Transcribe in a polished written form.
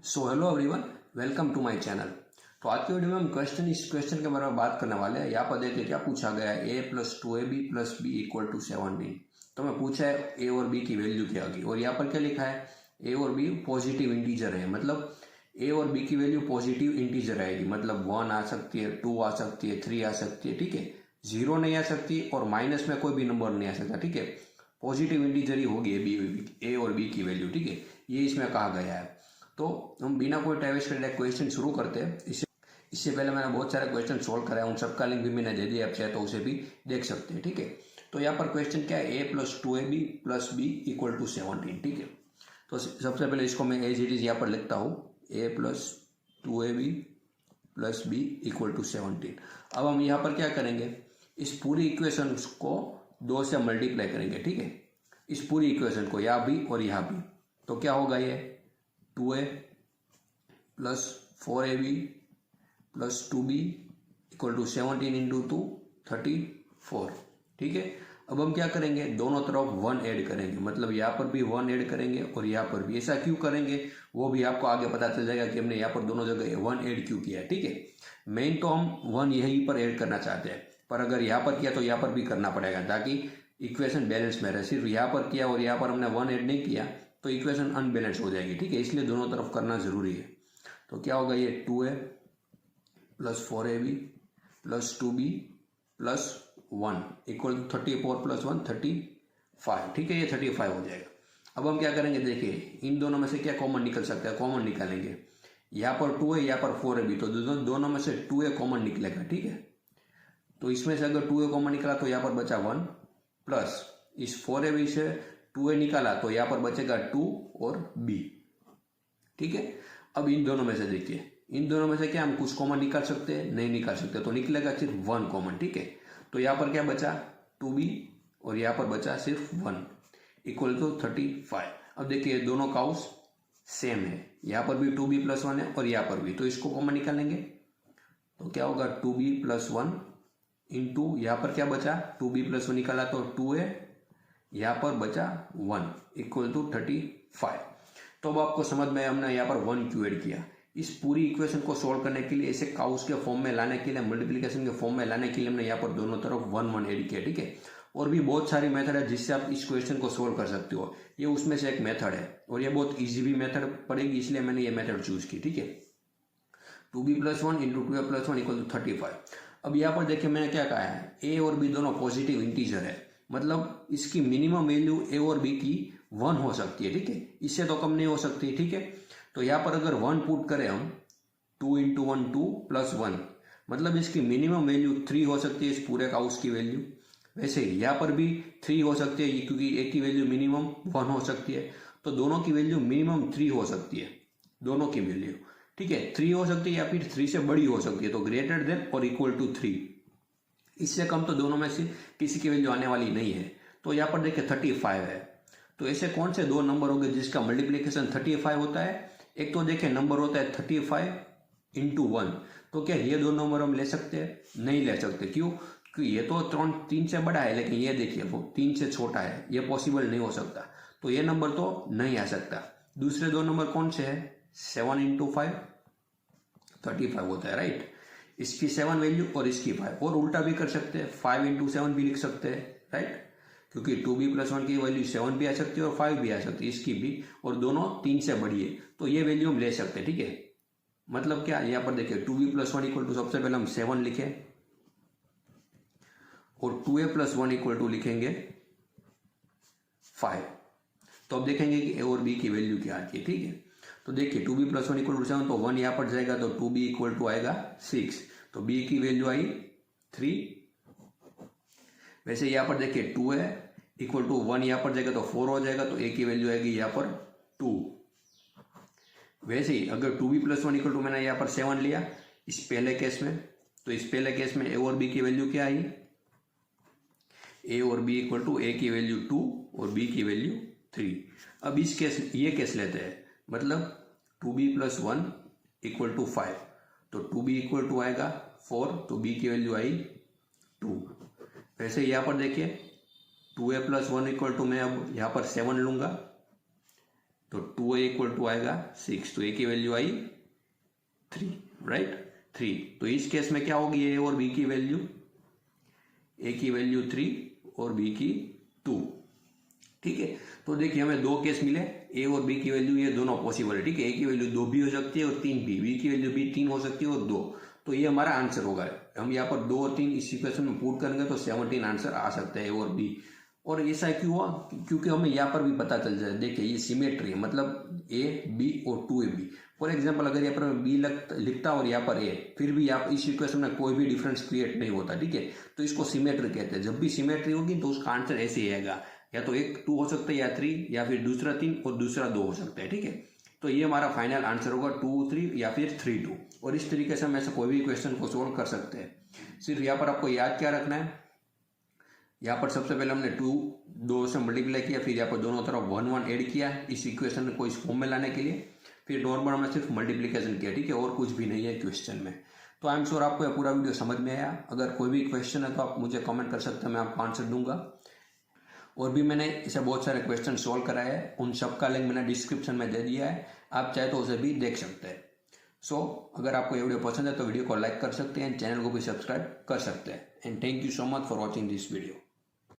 So hello everyone, welcome to my channel. तो आज की वीडियो में हम इस क्वेश्चन के बारे में बात करने वाले हैं। यहाँ पर देखिए क्या पूछा गया है, a plus 2ab plus B equal to 17। तो मैं पूछा है a और b की वैल्यू क्या होगी, और यहाँ पर क्या लिखा है, a और b पॉजिटिव इंटीजर है, मतलब a और b की वैल्यू पॉजिटिव इंटीजर आएगी, मतलब 1 आ सकती है, 2 आ सकती है, 3 आ सकती है, ठीक है। 0 नहीं आ सकती और माइनस में कोई भी नंबर नहीं आ सकता, ठीक है। पॉजिटिव इंटीजर ही होगी ए और बी की वैल्यू, ठीक है। ये इसमें कहा गया है। तो हम बिना कोई टाइम वेस्ट करे क्वेश्चन शुरू करते हैं। इससे पहले मैंने बहुत सारे क्वेश्चन सोल्व कराए, उन सबका लिंक भी मैंने दे दिया, आप चाहे तो उसे भी देख सकते हैं, ठीक है। तो यहाँ पर क्वेश्चन क्या है, a plus 2ab plus B equal to 17, ठीक है। तो सबसे पहले इसको मैं एज इट इज यहाँ पर लिखता हूँ, a plus 2ab plus B equal to 17। अब हम यहाँ पर क्या करेंगे, इस पूरी इक्वेशन को 2 से मल्टीप्लाई करेंगे, ठीक है। इस पूरी इक्वेशन को यहाँ भी और यहाँ भी, तो क्या होगा, ये 2a plus 4ab plus 2b equal to 17 into 2 34, ठीक है। अब हम क्या करेंगे, दोनों तरफ 1 ऐड करेंगे, मतलब यहाँ पर भी 1 ऐड करेंगे और यहाँ पर भी। ऐसा क्यों करेंगे वो भी आपको आगे पता चल जाएगा कि हमने यहाँ पर दोनों जगह 1 ऐड क्यों किया है, ठीक है। मेन तो हम 1 यहीं पर ऐड करना चाहते हैं, पर अगर यहाँ पर किया तो यहाँ पर भी करना पड़ेगा ताकि इक्वेशन बैलेंस में रहे। सिर्फ यहाँ पर किया और यहाँ पर हमने 1 ऐड नहीं किया तो इक्वेशन अनबैलेंस हो जाएगी, ठीक है। इसलिए दोनों तरफ करना जरूरी है। तो क्या होगा, ये 2a plus 4ab plus 2b plus 1 equal to 34 plus 1 35, ठीक है। ये 35 हो जाएगा। अब हम क्या करेंगे, देखिए इन दोनों में से क्या कॉमन निकल सकता है, कॉमन निकालेंगे। यहाँ पर 2a, यहाँ पर 4ab, तो दोनों में से 2a कॉमन निकलेगा, ठीक है। तो इसमें से अगर 2a कॉमन निकला तो यहाँ पर बचा 1 प्लस इस 4ab से 2a निकाला तो यहाँ पर बचेगा 2 और b, ठीक है। अब इन दोनों में से देखिए, इन दोनों में से क्या हम कुछ कॉमन निकाल सकते हैं, नहीं निकाल सकते, तो निकलेगा सिर्फ 1 कॉमन, ठीक है। तो यहाँ पर क्या बचा 2b और यहाँ पर बचा सिर्फ 1 इक्वल टू 35। अब देखिए दोनों काउस सेम है, यहाँ पर भी 2b प्लस 1 है और यहाँ पर भी, तो इसको कॉमन निकालेंगे तो क्या होगा 2b प्लस 1 इंटू यहाँ पर क्या बचा 2b प्लस 1 निकाला तो 2a, यहाँ पर बचा 1 इक्वल टू 35। तो अब आपको समझ में हमने यहाँ पर 1 क्यों ऐड किया। इस पूरी इक्वेशन को सोल्व करने के लिए, इसे काउस के फॉर्म में लाने के लिए, मल्टीप्लिकेशन के फॉर्म में लाने के लिए हमने यहाँ पर दोनों तरफ 1 1 ऐड किया, ठीक है। और भी बहुत सारी मेथड है जिससे आप इस क्वेश्चन को सोल्व कर सकते हो, ये उसमें से एक मेथड है और ये बहुत ईजी भी मेथड पड़ेगी, इसलिए मैंने ये मेथड चूज की, ठीक है। 2b plus 1 into 2a plus 1 equal to 35। अब यहाँ पर देखिए मैंने क्या कहा है, a और b दोनों पॉजिटिव इंटीजर है, मतलब इसकी मिनिमम वैल्यू a और b की 1 हो सकती है, ठीक है। इससे तो कम नहीं हो सकती, ठीक है। तो यहाँ पर अगर 1 पुट करें हम, 2 इंटू 1 2 प्लस 1, मतलब इसकी मिनिमम वैल्यू 3 हो सकती है, इस पूरे काउस की वैल्यू। वैसे ही यहाँ पर भी 3 हो सकती है, क्योंकि a की वैल्यू मिनिमम 1 हो सकती है, तो दोनों की वैल्यू मिनिमम 3 हो सकती है, दोनों की वैल्यू, ठीक है। 3 हो सकती है या फिर 3 से बड़ी हो सकती है, तो ग्रेटर देन और इक्वल टू 3। इससे कम तो दोनों में से किसी की वैल्यू आने वाली नहीं है। तो यहाँ पर देखिए 35 है, तो ऐसे कौन से दो नंबर होंगे जिसका मल्टीप्लीकेशन 35 होता है। एक तो देखिए नंबर होता है 35 इंटू 1, तो क्या ये दो नंबर हम ले सकते हैं, नहीं ले सकते। क्यों, क्योंकि ये तो 3 से बड़ा है, लेकिन ये देखिए वो 3 से छोटा है, ये पॉसिबल नहीं हो सकता, तो ये नंबर तो नहीं आ सकता। दूसरे दो नंबर कौन से है, 7 इंटू 5 35 होता है, राइट। इसकी 7 वैल्यू और इसकी 5, और उल्टा भी कर सकते हैं, 5 इंटू 7 भी लिख सकते हैं, राइट, क्योंकि 2b प्लस 1 की वैल्यू 7 भी आ सकती है और 5 भी आ सकती है, इसकी भी, और दोनों 3 से बड़ी है, तो ये वैल्यू हम ले सकते हैं, ठीक है। मतलब क्या, यहाँ पर देखिए 2b प्लस 1 इक्वल टू, सबसे पहले हम 7 लिखे और 2a प्लस 1 इक्वल टू लिखेंगे 5। तो अब देखेंगे कि a और b की वैल्यू क्या आती है, ठीक है। तो देखिए 2b प्लस 1 इक्वल टू 7, तो 1 यहाँ पर जाएगा तो 2b इक्वल टू आएगा 6, तो b की वैल्यू आई 3। वैसे यहाँ पर देखिए 2a इक्वल टू 1 यहाँ पर जाएगा तो 4 हो जाएगा, तो a की वैल्यू आएगी यहाँ पर 2। वैसे ही अगर 2b प्लस 1 इक्वल टू, मैंने यहाँ पर 7 लिया इस पहले केस में, तो इस पहले केस में a और b की वैल्यू क्या आई, a और b इक्वल टू a की वैल्यू 2 और b की वैल्यू 3। अब इस केस, ये केस लेते हैं, मतलब 2b प्लस 1 इक्वल टू 5, तो 2b इक्वल टू आएगा 4, तो b की वैल्यू आई 2। वैसे यहाँ पर देखिए 2a प्लस 1 इक्वल टू, मैं अब यहाँ पर 7 लूंगा, तो 2a इक्वल टू आएगा 6, तो a की वैल्यू आई 3, राइट 3। तो इस केस में क्या होगी a और b की वैल्यू, a की वैल्यू 3 और b की 2, ठीक है। तो देखिए हमें दो केस मिले, ए और बी की वैल्यू ये दोनों पॉसिबल है, ठीक है। ए की वैल्यू 2 भी हो सकती है और 3 भी, बी की वैल्यू भी 3 हो सकती है और 2, तो ये हमारा आंसर होगा। हम यहाँ पर 2 और 3 इस इक्वेशन में पुट करेंगे तो 17 आंसर आ सकता है ए और बी। और ऐसा क्यों हुआ, क्योंकि हमें यहाँ पर भी पता चल जाए, देखिए ये सिमेट्री है, मतलब ए बी और 2ab। फॉर एग्जाम्पल अगर यहाँ पर मैं बी लिखता और यहाँ पर ए, फिर भी यहाँ इस इक्वेशन में कोई भी डिफरेंस क्रिएट नहीं होता, ठीक है। तो इसको सिमेट्री कहते हैं। जब भी सिमेट्री होगी तो उसका आंसर ऐसे ही आएगा, या तो एक 2 हो सकता है या 3, या फिर दूसरा 3 और दूसरा 2 हो सकता है, ठीक है। तो ये हमारा फाइनल आंसर होगा 2 3 या फिर 3 2। और इस तरीके से हम ऐसे कोई भी क्वेश्चन को सोल्व कर सकते हैं। सिर्फ यहाँ पर आपको याद क्या रखना है, यहाँ पर सबसे पहले हमने 2 से मल्टीप्लाई किया, फिर यहाँ पर दोनों तरफ 1 1 ऐड किया इस इक्वेशन को इस फॉर्म में लाने के लिए, फिर नॉर्मल हमने सिर्फ मल्टीप्लीकेशन किया, ठीक है, और कुछ भी नहीं है क्वेश्चन में। तो आई एम श्योर आपको यह पूरा वीडियो समझ में आया। अगर कोई भी क्वेश्चन है तो आप मुझे कमेंट कर सकते हैं, मैं आपको आंसर दूंगा। और भी मैंने इसे बहुत सारे क्वेश्चन सोल्व कराए हैं, उन सब का लिंक मैंने डिस्क्रिप्शन में दे दिया है, आप चाहे तो उसे भी देख सकते हैं। सो अगर आपको ये वीडियो पसंद है तो वीडियो को लाइक कर सकते हैं, चैनल को भी सब्सक्राइब कर सकते हैं। And thank you so much for watching this video.